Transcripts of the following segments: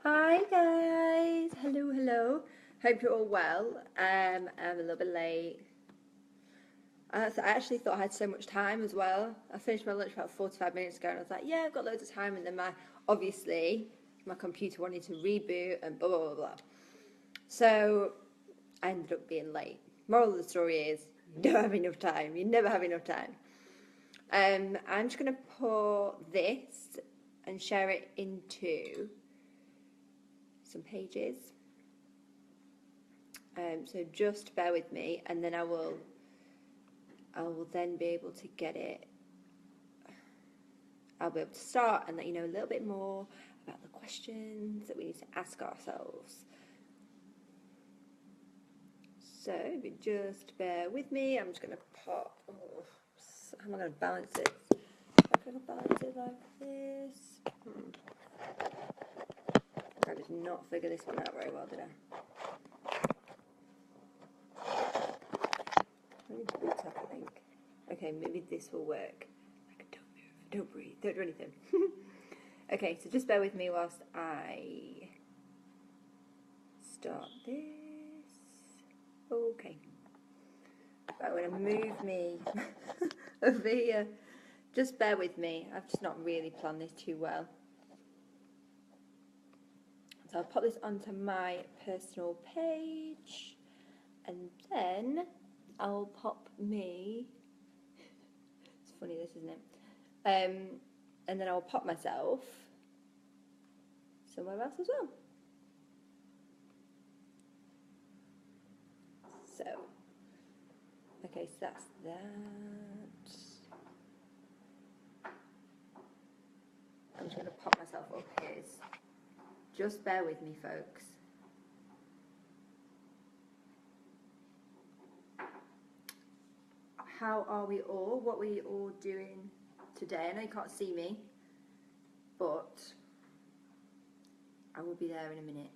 Hi guys, hello. Hope you're all well. I'm a little bit late. I actually thought I had so much time as well. I finished my lunch about 45 minutes ago and I was like, yeah, I've got loads of time. And then obviously, my computer wanted to reboot and blah, blah, blah, blah. So I ended up being late. Moral of the story is, you don't have enough time. You never have enough time. I'm just going to pour this and share it into some pages. So just bear with me, and then I will then be able to get it. I'll be able to start and let you know a little bit more about the questions that we need to ask ourselves. So if you just bear with me, I'm just going to pop. Oh, how am I going to balance it? I'm going to balance it like this. I did not figure this one out very well, did I? I need to boot up, I think. Okay, maybe this will work. Like, don't move, don't breathe, don't do anything. Okay, so just bear with me whilst I start this. Okay. Right, I'm going to move me over here. Just bear with me. I've just not really planned this too well. So I'll pop this onto my personal page, and then I'll pop me. It's funny, this, isn't it? And then I'll pop myself somewhere else as well. So, okay, so that's that. I'm just going to pop myself up here. Just bear with me, folks. How are we all? What were you all doing today? I know you can't see me, but I will be there in a minute.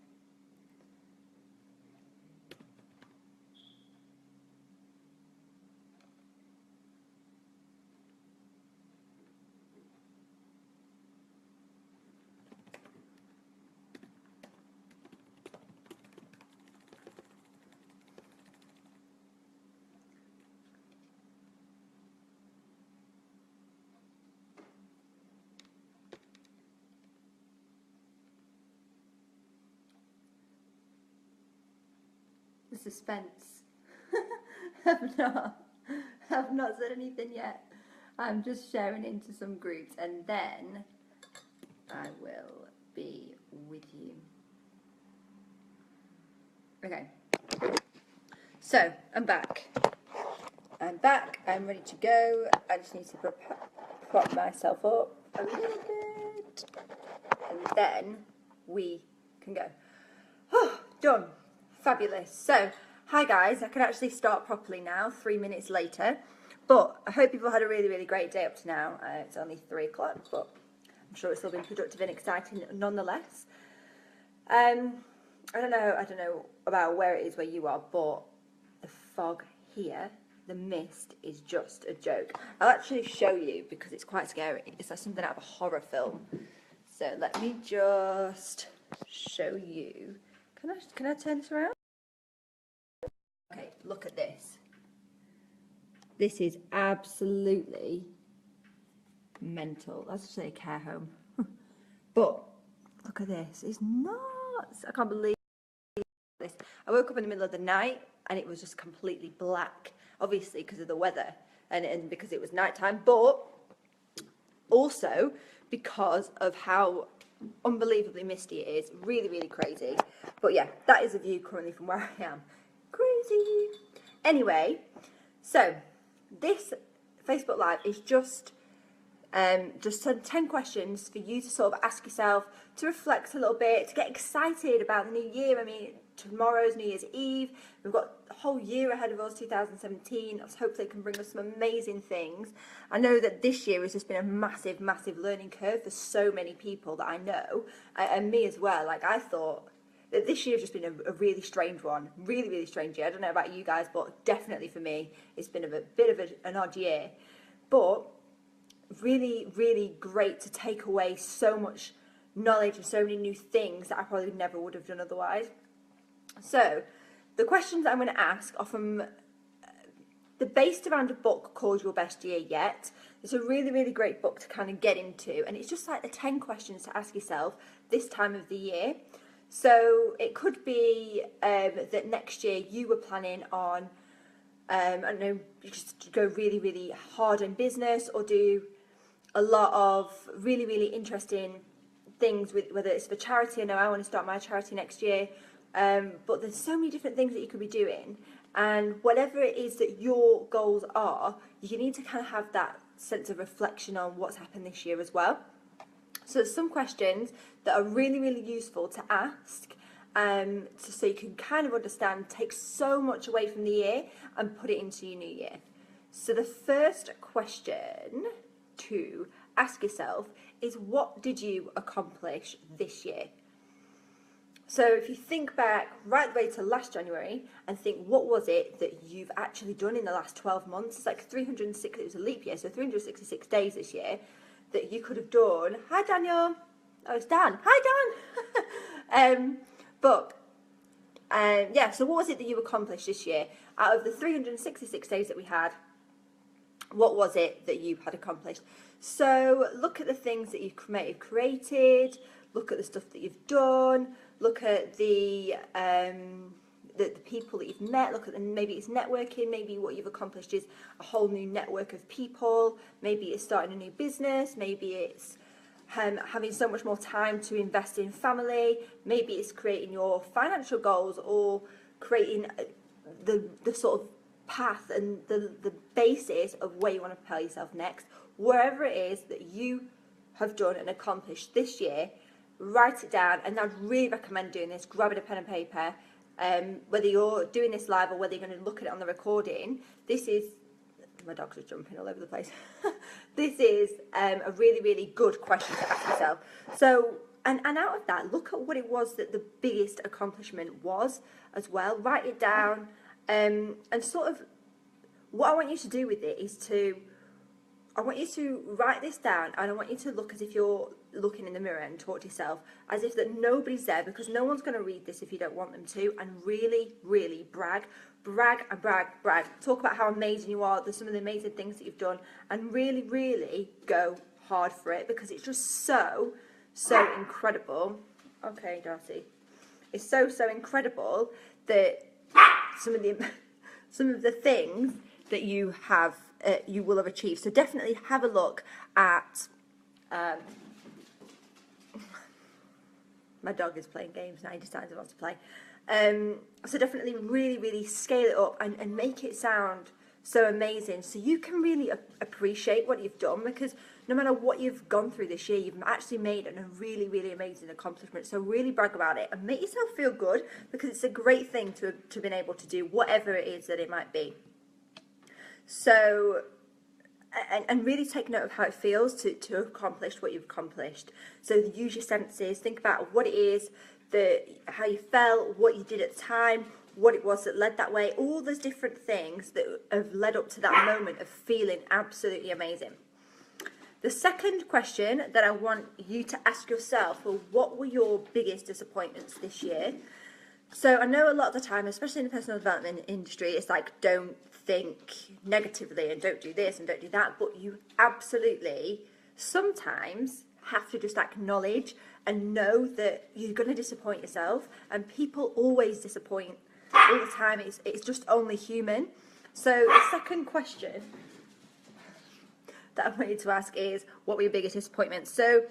The suspense. I've not said anything yet. I'm just sharing into some groups, and then I will be with you. Okay. So I'm back. I'm ready to go. I just need to prop myself up a little bit, and then we can go. Oh, done. Fabulous. So, hi guys, I can actually start properly now, 3 minutes later. But I hope you've all had a really, really great day up to now. It's only 3 o'clock, but I'm sure it's still been productive and exciting nonetheless. I don't know about where it is where you are, but the fog here, the mist, is just a joke. I'll actually show you because it's quite scary. It's like something out of a horror film. So let me just show you. Can I turn this around? Okay, look at this. This is absolutely mental. That's actually a care home. But look at this. It's nuts. I can't believe this. I woke up in the middle of the night and it was just completely black. Obviously because of the weather and because it was nighttime, but also because of how unbelievably misty it is. Really, really crazy. But yeah, that is a view currently from where I am. Crazy. Anyway, so this Facebook Live is just 10 questions for you to sort of ask yourself, to reflect a little bit, to get excited about the new year. I mean, tomorrow's New Year's Eve. We've got a whole year ahead of us, 2017. Hopefully it can bring us some amazing things. I know that this year has just been a massive, massive learning curve for so many people that I know, and me as well. Like, I thought that this year has just been a really strange one. Really, really strange year. I don't know about you guys, but definitely for me, it's been a bit of an odd year. But really, really great to take away so much knowledge and so many new things that I probably never would have done otherwise. So the questions I'm going to ask are from the based around a book called Your Best Year Yet. It's a really, really great book to kind of get into, and it's just like the 10 questions to ask yourself this time of the year. So it could be that next year you were planning on, I don't know, just go really, really hard in business, or do a lot of really, really interesting things with, whether it's for charity. I know I want to start my charity next year, but there's so many different things that you could be doing, and whatever it is that your goals are, you need to kind of have that sense of reflection on what's happened this year as well. So there's some questions that are really, really useful to ask, so you can kind of understand, take so much away from the year and put it into your new year. So the first question to ask yourself is, what did you accomplish this year? So if you think back right the way to last January and think, what was it that you've actually done in the last 12 months? It's like 306, it was a leap year, so 366 days this year that you could have done. Hi, Daniel. Oh, it's Dan. Hi, Dan. Yeah, so what was it that you accomplished this year? Out of the 366 days that we had, what was it that you had accomplished? So look at the things that you've created, look at the stuff that you've done, look at the people that you've met, look at them. Maybe it's networking, maybe what you've accomplished is a whole new network of people, maybe it's starting a new business, maybe it's having so much more time to invest in family, maybe it's creating your financial goals, or creating the sort of path and the basis of where you want to propel yourself next. Wherever it is that you have done and accomplished this year, write it down. And I'd really recommend doing this, grabbing a pen and paper, whether you're doing this live or whether you're going to look at it on the recording. This is, my dogs are jumping all over the place. This is a really, really good question to ask yourself. So, and out of that, look at what it was that the biggest accomplishment was as well. Write it down, and sort of what I want you to do with it is I want you to write this down, and I want you to look as if you're looking in the mirror and talk to yourself as if that nobody's there, because no one's going to read this if you don't want them to, and really, really brag and brag. Talk about how amazing you are, there's some of the amazing things that you've done, and really, really go hard for it, because it's just so incredible. Okay, Darcy. It's so incredible that some of the things that you have, you will have achieved. So definitely have a look at. My dog is playing games now. He decides he wants to play. So definitely really, really scale it up and make it sound so amazing, so you can really appreciate what you've done, because no matter what you've gone through this year, you've actually made a really, really amazing accomplishment. So really brag about it and make yourself feel good, because it's a great thing to have been able to do, whatever it is that it might be. So, and really take note of how it feels to accomplish what you've accomplished. So use your senses, think about what it is, how you felt, what you did at the time, what it was that led that way, all those different things that have led up to that moment of feeling absolutely amazing. The second question that I want you to ask yourself, well, what were your biggest disappointments this year? So I know a lot of the time, especially in the personal development industry, it's like, don't think negatively and don't do this and don't do that, but you absolutely sometimes have to just acknowledge and know that you're going to disappoint yourself, and people always disappoint all the time. It's just only human. So the second question that I want you to ask is, what were your biggest disappointments? So,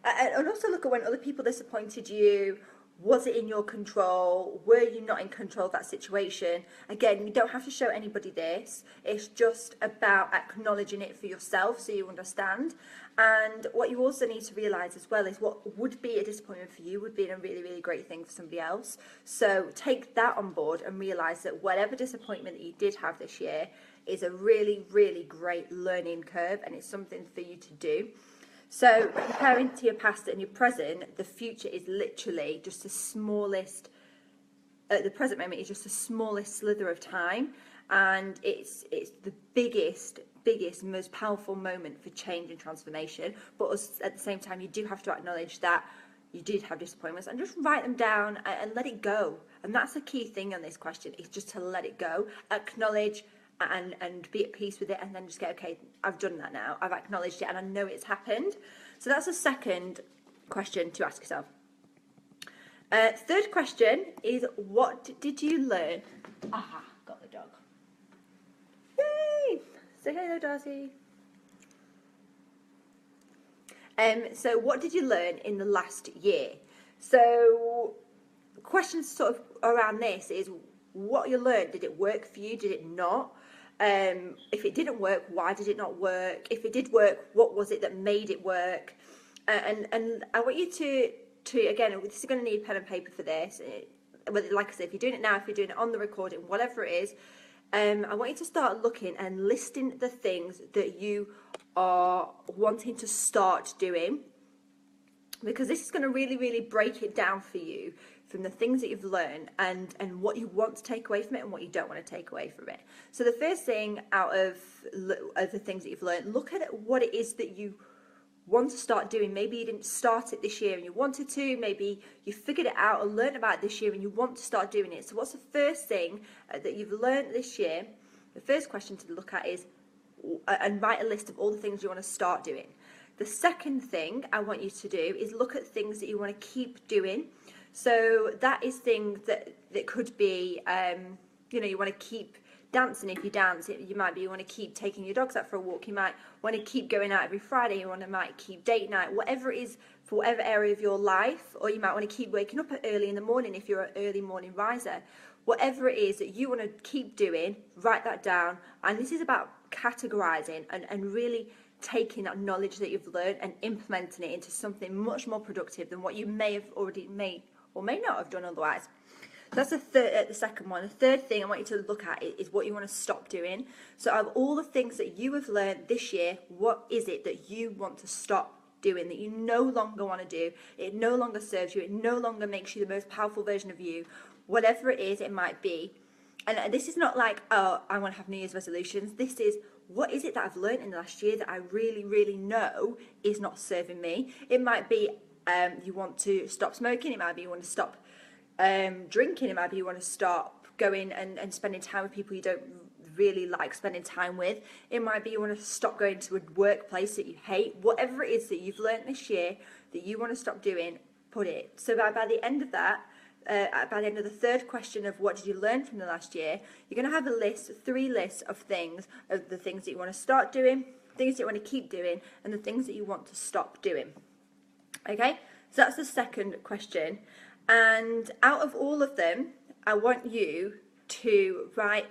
and also look at when other people disappointed you. Was it in your control? Were you not in control of that situation? Again, you don't have to show anybody this. It's just about acknowledging it for yourself so you understand. And what you also need to realise as well is what would be a disappointment for you would be a really, really great thing for somebody else. So take that on board and realise that whatever disappointment that you did have this year is a really, really great learning curve, and it's something for you to do. So comparing to your past and your present, the future is literally just the smallest, at the present moment, it's just the smallest slither of time, and it's the biggest biggest, most powerful moment for change and transformation. But at the same time, you do have to acknowledge that you did have disappointments and just write them down and let it go. And that's the key thing on this question, is just to let it go, acknowledge and be at peace with it, and then just go, okay, I've done that now, I've acknowledged it and I know it's happened. So that's the second question to ask yourself. Third question is, what did you learn? Aha, got the dog. Yay! Say hello, Darcy. So what did you learn in the last year? So questions sort of around this is, what you learned, did it work for you, did it not? If it didn't work, why did it not work? If it did work, what was it that made it work? And I want you to again, this is going to need pen and paper for this. Whether, like I said, if you're doing it now, if you're doing it on the recording, whatever it is, I want you to start looking and listing the things that you are wanting to start doing, because this is going to really break it down for you from the things that you've learned and what you want to take away from it and what you don't want to take away from it. So the first thing out of the things that you've learned, look at what it is that you want to start doing. Maybe you didn't start it this year and you wanted to. Maybe you figured it out or learned about it this year and you want to start doing it. So what's the first thing that you've learned this year? The first question to look at is, and write a list of all the things you want to start doing. The second thing I want you to do is look at things that you want to keep doing. So that is things that could be, you want to keep dancing. If you dance, you want to keep taking your dogs out for a walk. You might want to keep going out every Friday. You might keep date night, whatever it is for whatever area of your life. Or you might want to keep waking up early in the morning if you're an early morning riser. Whatever it is that you want to keep doing, write that down. And this is about categorizing and really taking that knowledge that you've learned and implementing it into something much more productive than what you may have already made or may not have done otherwise. That's the second one. The third thing I want you to look at is what you want to stop doing. So out of all the things that you have learned this year, what is it that you want to stop doing, that you no longer want to do? It no longer serves you. It no longer makes you the most powerful version of you. Whatever it is, it might be. And this is not like, oh, I want to have New Year's resolutions. This is, what is it that I've learned in the last year that I really know is not serving me? It might be you want to stop smoking. It might be you want to stop drinking. It might be you want to stop going and spending time with people you don't really like spending time with. It might be you want to stop going to a workplace that you hate. Whatever it is that you've learned this year that you want to stop doing, put it. So by the end of that, by the end of the third question of what did you learn from the last year, you're going to have a list, 3 lists of the things that you want to start doing, things that you want to keep doing, and the things that you want to stop doing. Okay, so that's the second question. And out of all of them, I want you to write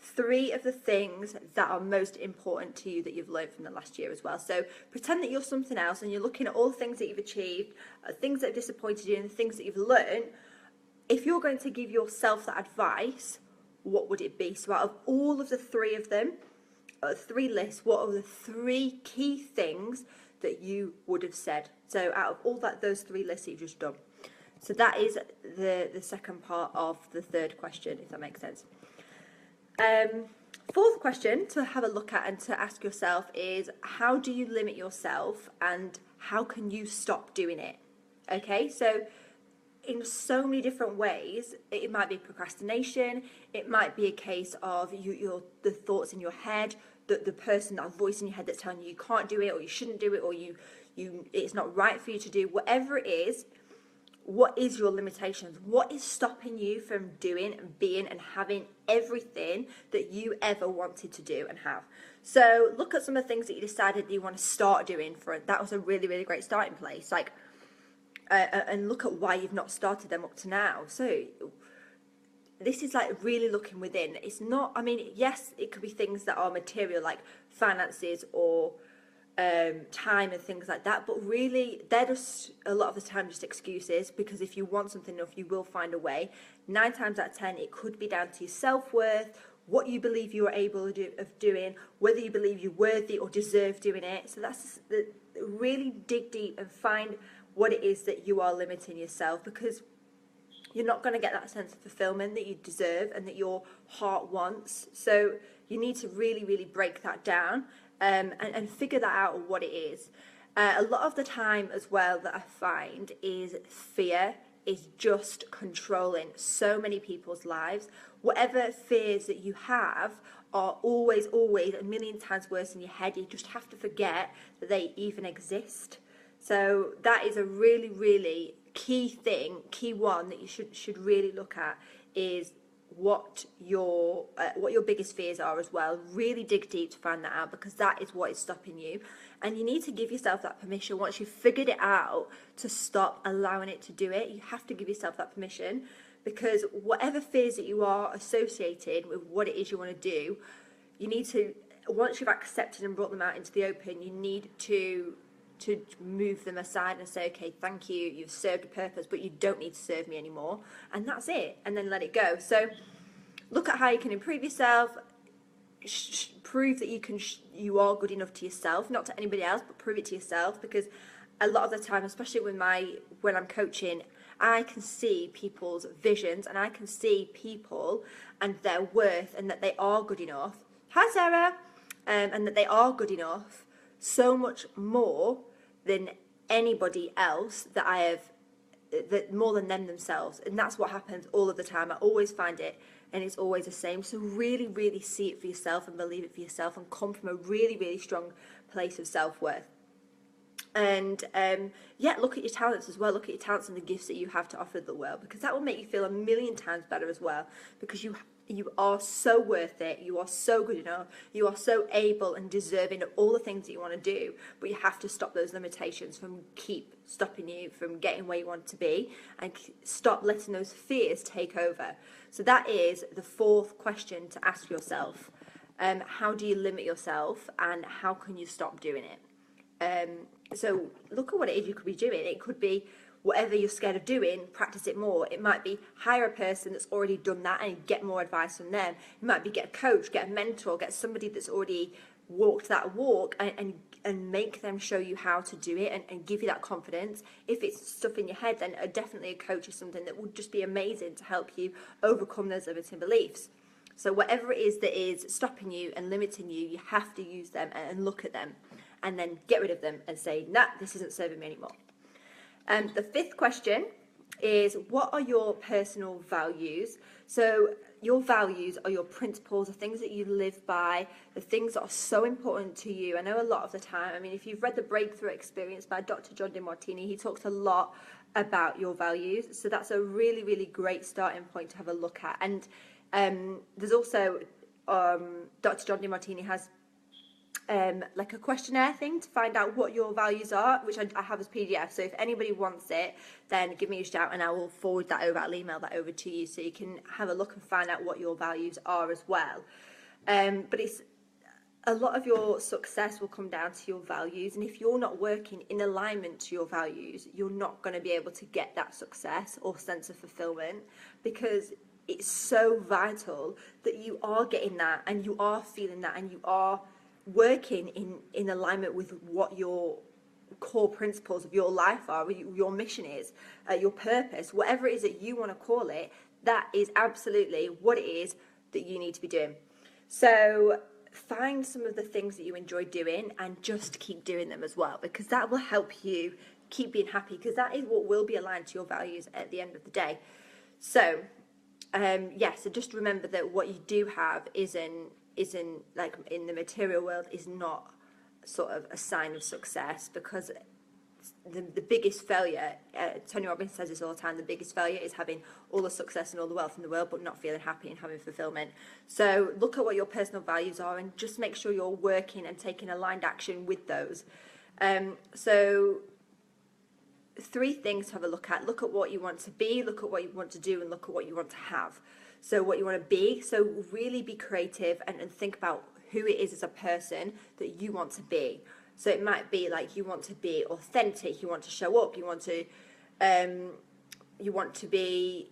3 of the things that are most important to you that you've learned from the last year as well. So pretend that you're something else and you're looking at all the things that you've achieved, things that have disappointed you, and the things that you've learned. If you're going to give yourself that advice, what would it be? So out of all of the 3 of them, 3 lists, what are the 3 key things that you would have said? So out of all those 3 lists that you've just done. So that is the second part of the third question, if that makes sense. Fourth question to have a look at and to ask yourself is, how do you limit yourself and how can you stop doing it? Okay, so in so many different ways. It might be procrastination. It might be a case of the thoughts in your head, the person, that voice in your head that's telling you can't do it, or you shouldn't do it, or it's not right for you to do. Whatever it is, what is your limitations? What is stopping you from doing and being and having everything that you ever wanted to do and have? So look at some of the things that you decided that you want to start doing. That was a really great starting place. And look at why you've not started them up to now. So this is like really looking within. It's not, yes, it could be things that are material like finances or time and things like that, but really they're just a lot of the time just excuses, because if you want something enough, you will find a way. 9 times out of 10, it could be down to your self-worth, what you believe you are able of doing, whether you believe you're worthy or deserve doing it. So that's really dig deep and find what it is that you are limiting yourself, because you're not going to get that sense of fulfillment that you deserve and that your heart wants. So you need to really, really break that down and figure that out what it is. A lot of the time as well that I find is fear is just controlling so many people's lives. Whatever fears that you have are always a million times worse in your head. You just have to forget that they even exist. So that is a really, really key one that you should really look at, is what your biggest fears are as well. Really dig deep to find that out, because that is what is stopping you, and you need to give yourself that permission once you've figured it out to stop allowing it to do it. You have to give yourself that permission, because whatever fears that you are associated with what it is you want to do, you need to, once you've accepted and brought them out into the open, you need to move them aside and say, okay, thank you, you've served a purpose, but you don't need to serve me anymore, and that's it, and then let it go. So look at how you can improve yourself, prove that you are good enough to yourself, not to anybody else, but prove it to yourself, because a lot of the time, especially when I'm coaching, I can see people's visions, and I can see people and their worth, and that they are good enough. Hi Sarah. And that they are good enough so much more than anybody else that more than them themselves. And that's what happens all of the time. I always find it, and it's always the same. So really, really see it for yourself and believe it for yourself, and come from a really, really strong place of self-worth. And look at your talents as well. Look at your talents and the gifts that you have to offer the world, because that will make you feel a million times better as well, because you are so worth it, you are so good enough, you are so able and deserving of all the things that you want to do, but you have to stop those limitations from keep stopping you from getting where you want to be, and stop letting those fears take over. So that is the fourth question to ask yourself. How do you limit yourself, and how can you stop doing it? So look at what it is you could be doing. It could be whatever you're scared of doing, practice it more. It might be hire a person that's already done that and get more advice from them. It might be get a coach, get a mentor, get somebody that's already walked that walk, and make them show you how to do it, and give you that confidence. If it's stuff in your head, then definitely a coach is something that would just be amazing to help you overcome those limiting beliefs. So whatever it is that is stopping you and limiting you, you have to use them and look at them, and then get rid of them and say, nah, this isn't serving me anymore. The fifth question is, what are your personal values? So your values are your principles, the things that you live by, the things that are so important to you. I know a lot of the time, I mean, if you've read The Breakthrough Experience by Dr. John DeMartini, he talks a lot about your values. So that's a really, really great starting point to have a look at. And there's also, Dr. John DeMartini has like a questionnaire thing to find out what your values are, which I have as PDF. So if anybody wants it, then give me a shout and I will forward that over. I'll email that over to you so you can have a look and find out what your values are as well. But it's a lot of your success will come down to your values, and if you're not working in alignment to your values, you're not going to be able to get that success or sense of fulfillment, because it's so vital that you are getting that and you are feeling that and you are working in alignment with what your core principles of your life are, your mission is, your purpose, whatever it is that you want to call it. That is absolutely what it is that you need to be doing. So find some of the things that you enjoy doing and just keep doing them as well, because that will help you keep being happy, because that is what will be aligned to your values at the end of the day. So so just remember that what you do have isn't like in the material world is not sort of a sign of success, because the biggest failure, Tony Robbins says this all the time, the biggest failure is having all the success and all the wealth in the world but not feeling happy and having fulfillment. So look at what your personal values are and just make sure you're working and taking aligned action with those. So 3 things to have a look at. Look at what you want to be, look at what you want to do, and look at what you want to have. So what you want to be, so really be creative and think about who it is as a person that you want to be. So it might be like you want to be authentic, you want to show up, you want to be,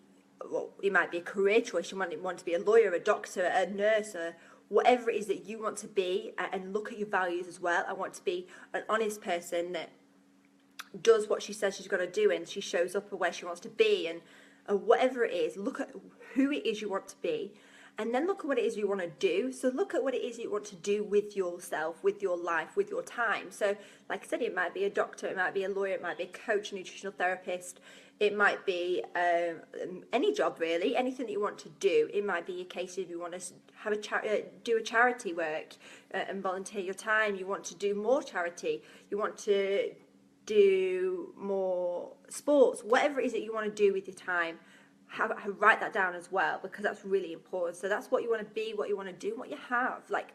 well, it might be a career choice, you want to be a lawyer, a doctor, a nurse, or whatever it is that you want to be, and look at your values as well. I want to be an honest person that does what she says she's going to do, and she shows up where she wants to be, and whatever it is, look at who it is you want to be and then look at what it is you want to do. So look at what it is you want to do with yourself, with your life, with your time. So like I said, it might be a doctor, it might be a lawyer, it might be a coach, a nutritional therapist, it might be any job really, anything that you want to do. It might be a case of you want to have do a charity work and volunteer your time. You want to do more charity. You want to do more sports. Whatever it is that you want to do with your time, write that down as well, because that's really important. So that's what you want to be, what you want to do, what you have. Like,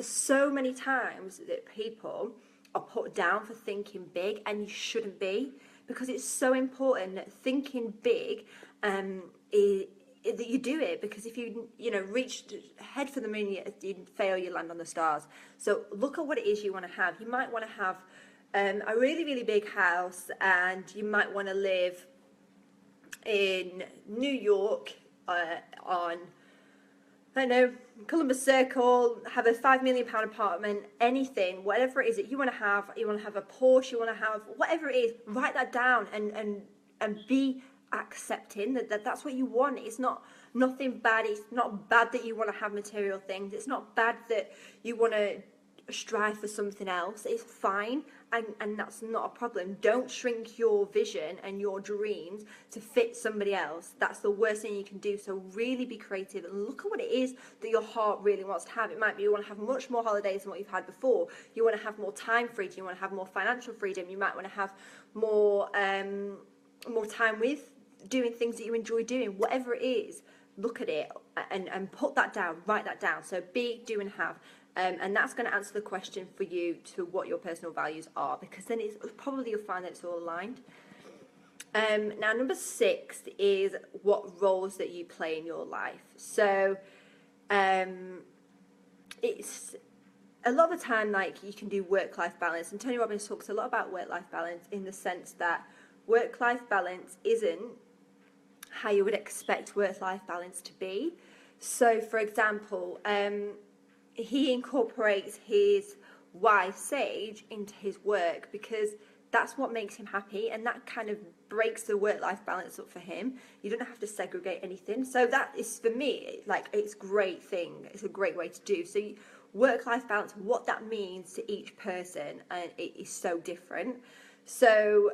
so many times that people are put down for thinking big, and you shouldn't be, because it's so important that thinking big that you do it, because if you reach head for the moon, you fail, you land on the stars. So look at what it is you want to have. You might want to have a really, really big house, and you might want to live in New York on, I don't know, Columbus Circle, have a £5 million apartment, anything, whatever it is that you want to have. You want to have a Porsche, you want to have whatever it is, write that down and be accepting that that's what you want. It's not nothing bad. It's not bad that you want to have material things. It's not bad that you want to strive for something else. It's fine, and that's not a problem. Don't shrink your vision and your dreams to fit somebody else. That's the worst thing you can do. So really be creative and look at what it is that your heart really wants to have. It might be you want to have much more holidays than what you've had before. You want to have more time freedom. You want to have more financial freedom. You might want to have more time with doing things that you enjoy doing. Whatever it is, look at it and put that down, write that down. So be, do, and have. And that's going to answer the question for you to what your personal values are, because then it's probably you'll find that it's all aligned. Now, number 6 is what roles that you play in your life. So it's a lot of the time, like, you can do work-life balance, and Tony Robbins talks a lot about work-life balance in the sense that work-life balance isn't how you would expect work-life balance to be. So, for example, he incorporates his wife, Sage, into his work because that's what makes him happy, and that kind of breaks the work-life balance up for him. You don't have to segregate anything. So that is, for me, like, it's a great thing. It's a great way to do. So work-life balance, what that means to each person, and it is so different. So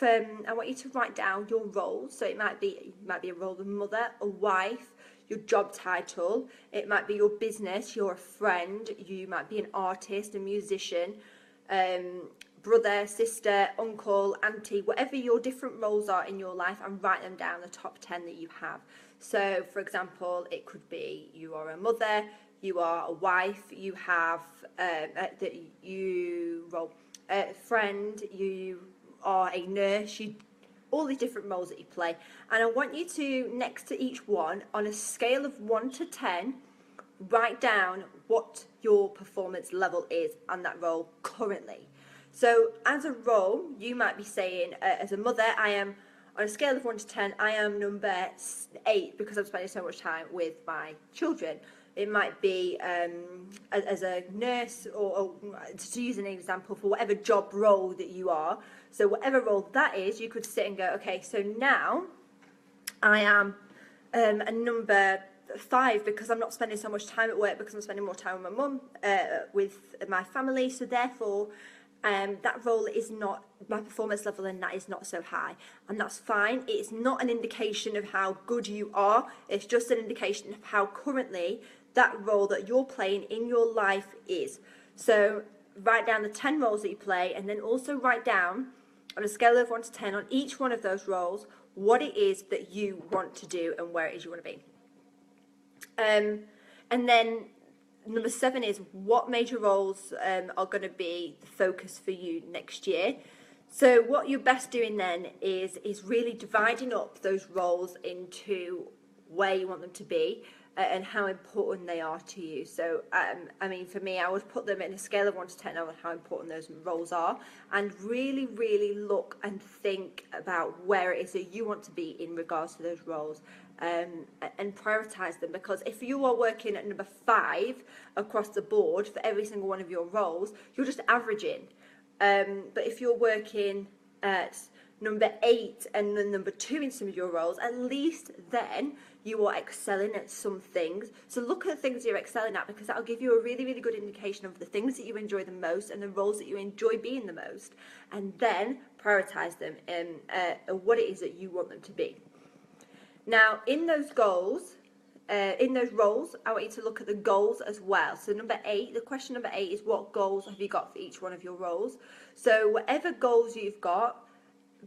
I want you to write down your roles. So it might be a role of a mother, a wife, your job title. It might be your business, you're a friend, you might be an artist, a musician, brother, sister, uncle, auntie, whatever your different roles are in your life, and write them down, the top 10 that you have. So, for example, it could be you are a mother, you are a wife, you have a friend, you are a nurse, all these different roles that you play. And I want you to, next to each one, on a scale of 1 to 10, write down what your performance level is on that role currently. So as a role, you might be saying, as a mother, I am, on a scale of 1 to 10, I am number 8 because I'm spending so much time with my children. It might be as a nurse, or to use an example, for whatever job role that you are. So whatever role that is, you could sit and go, okay, so now I am a number 5 because I'm not spending so much time at work, because I'm spending more time with my mum, with my family. So therefore, that role is not, my performance level in that is not so high, and that's fine. It's not an indication of how good you are. It's just an indication of how currently that role that you're playing in your life is. So write down the 10 roles that you play, and then also write down on a scale of 1 to 10 on each one of those roles what it is that you want to do and where it is you want to be. And then number 7 is what major roles are going to be the focus for you next year. So what you're best doing then is really dividing up those roles into where you want them to be and how important they are to you. So, I mean, for me, I would put them in a scale of 1 to 10 on how important those roles are, and really, really look and think about where it is that you want to be in regards to those roles, and prioritise them. Because if you are working at number 5 across the board for every single one of your roles, you're just averaging. But if you're working at number 8 and then number 2 in some of your roles, at least then you are excelling at some things. So look at the things you're excelling at, because that'll give you a really, really good indication of the things that you enjoy the most and the roles that you enjoy being the most, and then prioritize them and what it is that you want them to be. Now, in those goals, in those roles, I want you to look at the goals as well. So number 8, the question number 8 is, what goals have you got for each one of your roles? So whatever goals you've got,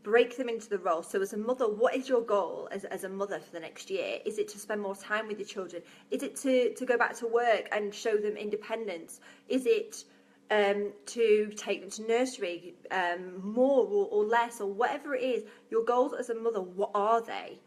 break them into the roles. So as a mother, what is your goal as a mother for the next year? Is it to spend more time with your children? Is it to go back to work and show them independence? Is it to take them to nursery, more or less, or whatever it is? Your goals as a mother, what are they?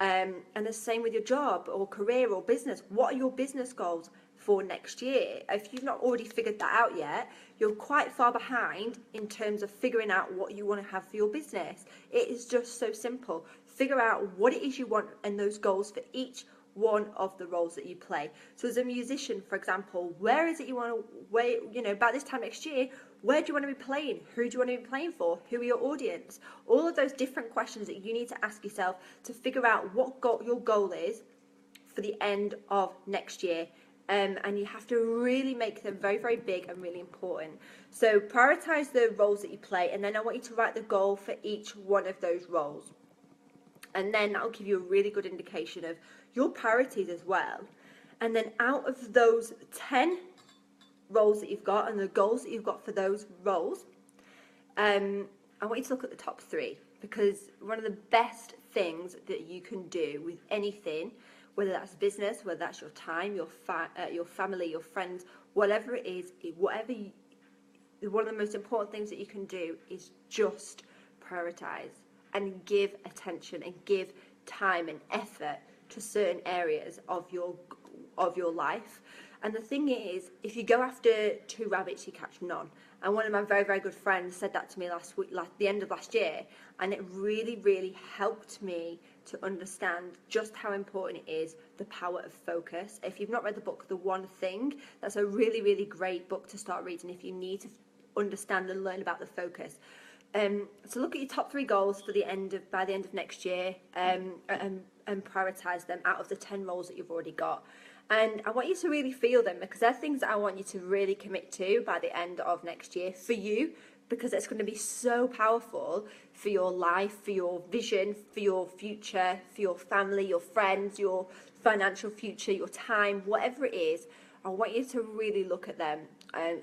And the same with your job or career or business. What are your business goals for next year? If you've not already figured that out yet, you're quite far behind in terms of figuring out what you want to have for your business. It is just so simple. Figure out what it is you want and those goals for each one of the roles that you play. So as a musician, for example, where is it you want to, about this time next year, where do you want to be playing? Who do you want to be playing for? Who are your audience? All of those different questions that you need to ask yourself to figure out what your goal is for the end of next year. And you have to really make them very, very big and really important. So prioritize the roles that you play, and then I want you to write the goal for each one of those roles. And then that'll give you a really good indication of your priorities as well. And then out of those 10 roles that you've got and the goals that you've got for those roles, I want you to look at the top 3, because one of the best things that you can do with anything, whether that's business, whether that's your time, your family, your friends, whatever it is, one of the most important things that you can do is just prioritize and give attention and give time and effort to certain areas of your life. And the thing is, if you go after 2 rabbits, you catch none. And one of my very, very good friends said that to me last week, the end of last year, and it really, really helped me to understand just how important it is, the power of focus. If you've not read the book, The One Thing, that's a really, really great book to start reading if you need to understand and learn about the focus. So look at your top 3 goals for by the end of next year, and prioritize them out of the 10 roles that you've already got. And I want you to really feel them, because they're things that I want you to really commit to by the end of next year for you, because it's going to be so powerful for your life, for your vision, for your future, for your family, your friends, your financial future, your time, whatever it is. I want you to really look at them.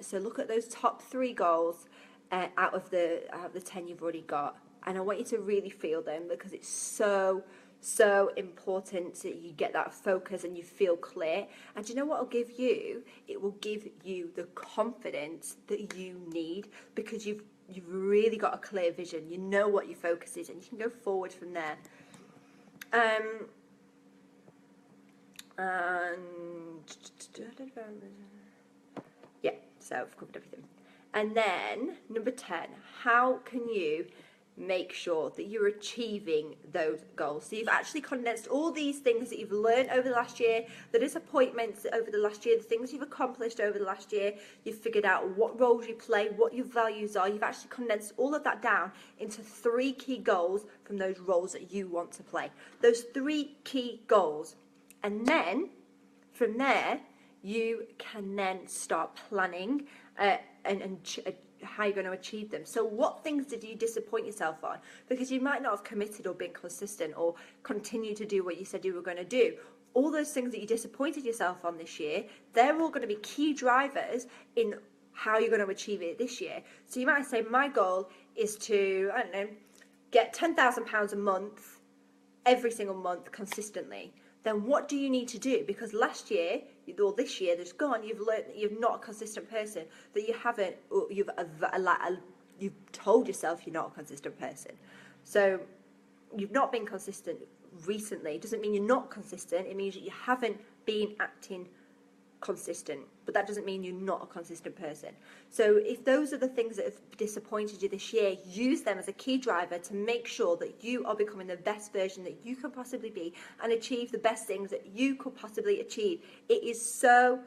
So look at those top 3 goals out of the 10 you've already got, and I want you to really feel them, because it's so important that you get that focus and you feel clear. And do you know what it'll give you? It will give you the confidence that you need, because you've really got a clear vision. You know what your focus is, and you can go forward from there. Yeah, so I've covered everything. And then number 10, how can you make sure that you're achieving those goals? So you've actually condensed all these things that you've learned over the last year, the disappointments over the last year, the things you've accomplished over the last year. You've figured out what roles you play, what your values are. You've actually condensed all of that down into 3 key goals from those roles that you want to play. Those 3 key goals. And then from there, you can then start planning and how you're going to achieve them. So what things did you disappoint yourself on? Because you might not have committed or been consistent or continued to do what you said you were going to do. All those things that you disappointed yourself on this year, they're all going to be key drivers in how you're going to achieve it this year. So you might say, my goal is to, I don't know, get £10,000 a month, every single month consistently. Then what do you need to do? Because last year, or this year that's gone, you've learned that you're not a consistent person, that you haven't, or you've told yourself you're not a consistent person. So you've not been consistent recently. It doesn't mean you're not consistent. It means that you haven't been acting consistent, but that doesn't mean you're not a consistent person. So if those are the things that have disappointed you this year, use them as a key driver to make sure that you are becoming the best version that you could possibly be and achieve the best things that you could possibly achieve. It is so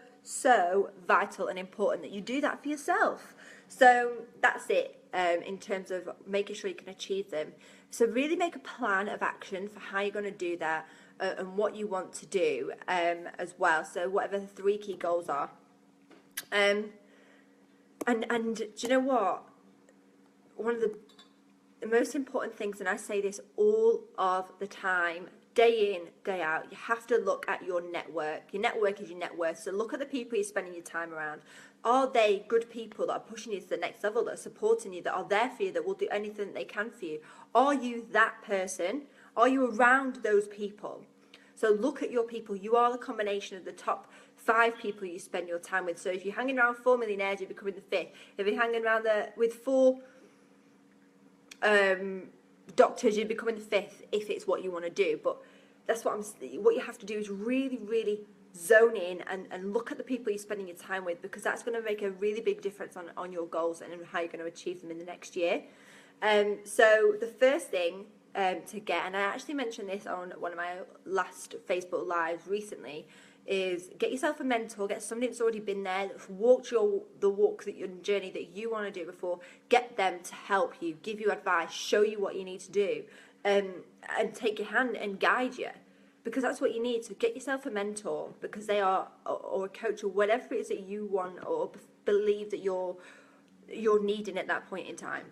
vital and important that you do that for yourself. So that's it in terms of making sure you can achieve them. So really make a plan of action for how you're going to do that, and what you want to do as well. So whatever the 3 key goals are. And do you know what? One of the most important things, and I say this all of the time, day in, day out, you have to look at your network. Your network is your net worth. So look at the people you're spending your time around. Are they good people that are pushing you to the next level, that are supporting you, that are there for you, that will do anything they can for you? Are you that person? Are you around those people? So look at your people. You are the combination of the top 5 people you spend your time with. So if you're hanging around 4 millionaires, you're becoming the 5th. If you're hanging around with 4 doctors, you're becoming the 5th, if it's what you want to do. But that's what you have to do is really, really zone in and look at the people you're spending your time with, because that's going to make a really big difference on your goals and how you're going to achieve them in the next year. So the first thing to get, and I actually mentioned this on one of my last Facebook Lives recently, is get yourself a mentor, get somebody that's already been there, that's walked the walk that your journey that you want to do before. Get them to help you, give you advice, show you what you need to do, and take your hand and guide you, because that's what you need. So get yourself a mentor, because they are, or a coach, or whatever it is that you want or believe that you're needing at that point in time.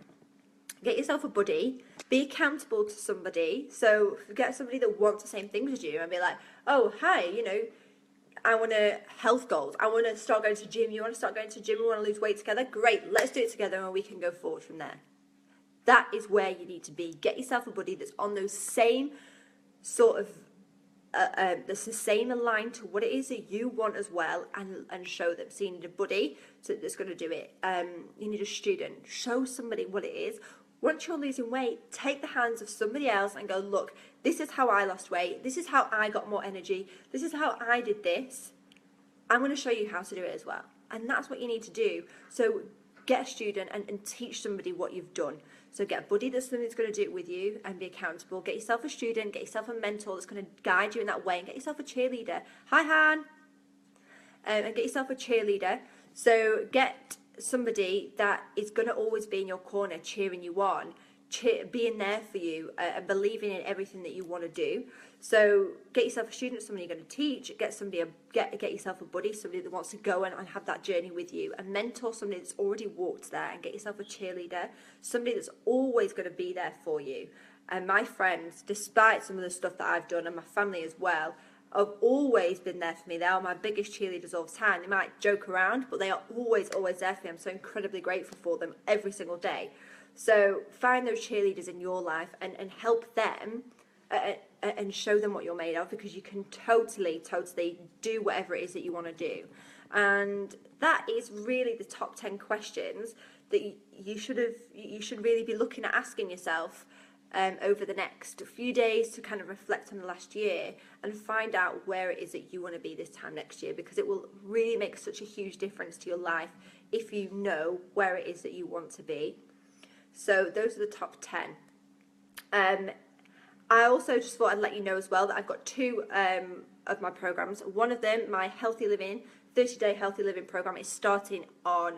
Get yourself a buddy. Be accountable to somebody. So get somebody that wants the same things as you, and be like, oh, hi, I want to health goals. I want to start going to gym. You want to start going to gym? We want to lose weight together? Great. Let's do it together, and we can go forward from there. That is where you need to be. Get yourself a buddy that's on those same sort of, that's the same aligned to what it is that you want as well, and show them. So you need a buddy that's going to do it. You need a student. Show somebody what it is. Once you're losing weight, take the hands of somebody else and go, look, this is how I lost weight. This is how I got more energy. This is how I did this. I'm going to show you how to do it as well. And that's what you need to do. So get a student and teach somebody what you've done. So get a buddy that's going to do it with you and be accountable. Get yourself a student. Get yourself a mentor that's going to guide you in that way. And get yourself a cheerleader. Hi, Han. And get yourself a cheerleader. So get somebody that is going to always be in your corner, cheering you on, being there for you, and believing in everything that you want to do. So get yourself a student, somebody you're going to teach. Get yourself a buddy, somebody that wants to go and have that journey with you. A mentor, somebody that's already walked there. And get yourself a cheerleader, somebody that's always going to be there for you. And my friends, despite some of the stuff that I've done, and my family as well, have always been there for me. They are my biggest cheerleaders all the time. They might joke around, but they are always, always there for me. I'm so incredibly grateful for them every single day. So find those cheerleaders in your life and help them and show them what you're made of, because you can totally do whatever it is that you want to do. And that is really the top 10 questions that you should really be looking at asking yourself over the next few days, to kind of reflect on the last year and find out where it is that you want to be this time next year, because it will really make such a huge difference to your life if you know where it is that you want to be. So those are the top 10. I also just thought I'd let you know as well that I've got 2 of my programs. One of them, my Healthy Living, 30-day Healthy Living program, is starting on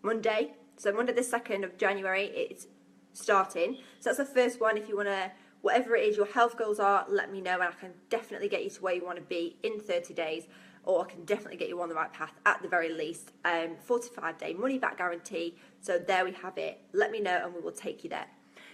Monday. So Monday the 2nd of January, it's starting. So that's the first one. If you want to, whatever it is your health goals are, let me know, and I can definitely get you to where you want to be in 30 days, or I can definitely get you on the right path at the very least. 45-day money back guarantee. So there we have it. Let me know and we will take you there.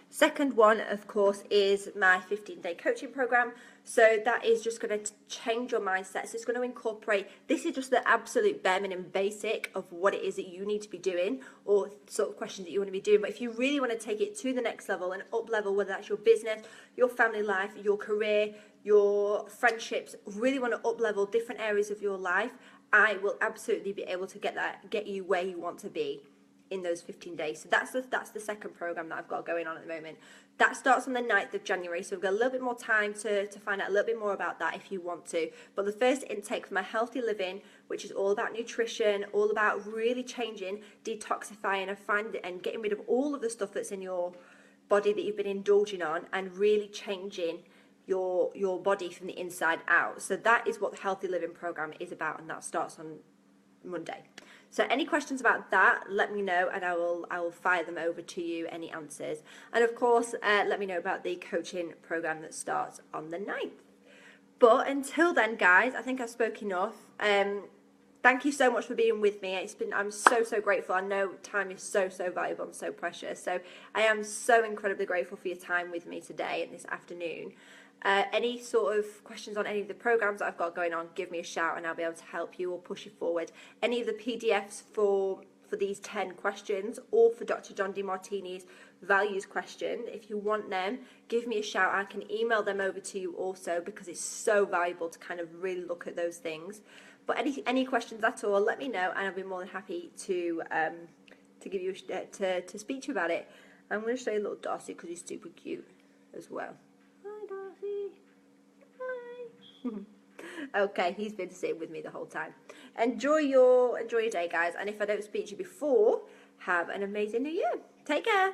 Second one, of course, is my 15-day coaching program. So that is just going to change your mindset. So it's going to incorporate, this is just the absolute bare minimum basic of what it is that you need to be doing, or sort of questions that you want to be doing. But if you really want to take it to the next level and up level, whether that's your business, your family life, your career, your friendships, really want to up level different areas of your life, I will absolutely be able to get you where you want to be in those 15 days. So that's the second program that I've got going on at the moment. That starts on the 9th of January, so we've got a little bit more time to find out a little bit more about that if you want to. But the first intake for my Healthy Living, which is all about nutrition, all about really changing, detoxifying, and getting rid of all of the stuff that's in your body that you've been indulging on, and really changing your body from the inside out. So that is what the Healthy Living program is about, and that starts on Monday. So any questions about that, let me know, and I will fire them over to you, any answers. And of course, let me know about the coaching program that starts on the 9th. But until then, guys, I think I've spoken enough. Thank you so much for being with me. I'm so grateful. I know time is so valuable and so precious. So I am so incredibly grateful for your time with me today and this afternoon. Any sort of questions on any of the programs that I've got going on, give me a shout and I'll be able to help you or push you forward. Any of the PDFs for these 10 questions, or for Dr. John Demartini's values question, if you want them, give me a shout. I can email them over to you also, because it's so valuable to kind of really look at those things. But any questions at all, let me know, and I'll be more than happy to give you to speak to you about it. I'm going to show you little Darcy because he's super cute as well. Hi, Darcy. Hi. Okay, he's been sitting with me the whole time. Enjoy your day, guys. And if I don't speak to you before, have an amazing new year. Take care.